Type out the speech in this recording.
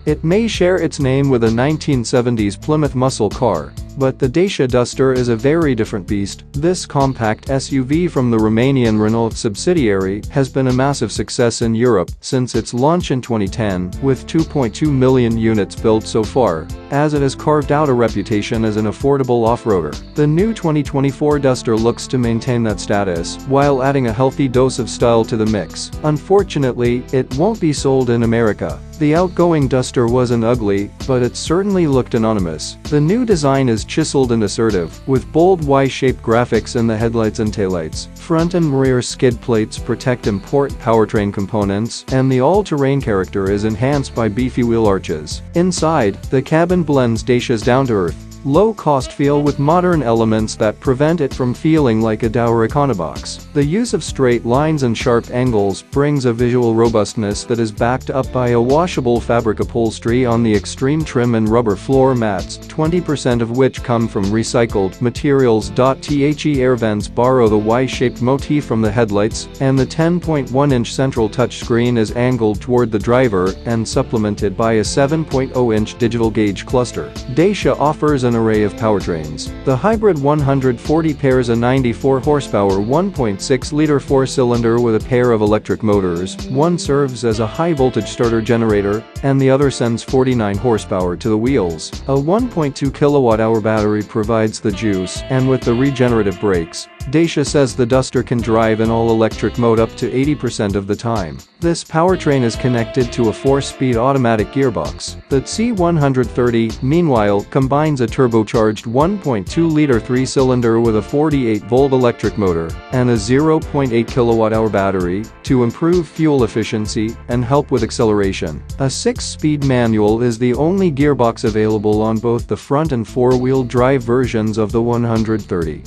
It may share its name with a 1970s Plymouth muscle car, but the Dacia Duster is a very different beast. This compact SUV from the Romanian Renault subsidiary has been a massive success in Europe since its launch in 2010, with 2.2 million units built so far, as it has carved out a reputation as an affordable off-roader. The new 2024 Duster looks to maintain that status while adding a healthy dose of style to the mix. Unfortunately, it won't be sold in America. The outgoing Duster wasn't ugly, but it certainly looked anonymous. The new design is chiseled and assertive, with bold Y-shaped graphics in the headlights and taillights. Front and rear skid plates protect import powertrain components, and the all-terrain character is enhanced by beefy wheel arches. Inside, the cabin blends Dacia's down-to-earth, low-cost feel with modern elements that prevent it from feeling like a dour econobox. The use of straight lines and sharp angles brings a visual robustness that is backed up by a washable fabric upholstery on the extreme trim and rubber floor mats, 20% of which come from recycled materials. The air vents borrow the Y-shaped motif from the headlights, and the 10.1-inch central touchscreen is angled toward the driver and supplemented by a 7.0-inch digital gauge cluster. Dacia offers an array of powertrains. The hybrid 140 pairs a 94 horsepower 1.6-liter four-cylinder with a pair of electric motors. One serves as a high-voltage starter generator, and the other sends 49 horsepower to the wheels. A 1.2 kilowatt-hour battery provides the juice, and with the regenerative brakes, Dacia says the Duster can drive in all-electric mode up to 80% of the time. This powertrain is connected to a 4-speed automatic gearbox. The C130, meanwhile, combines a turbocharged 1.2-liter 3-cylinder with a 48-volt electric motor and a 0.8 kilowatt-hour battery to improve fuel efficiency and help with acceleration. A 6-speed manual is the only gearbox available on both the front and four-wheel drive versions of the 130.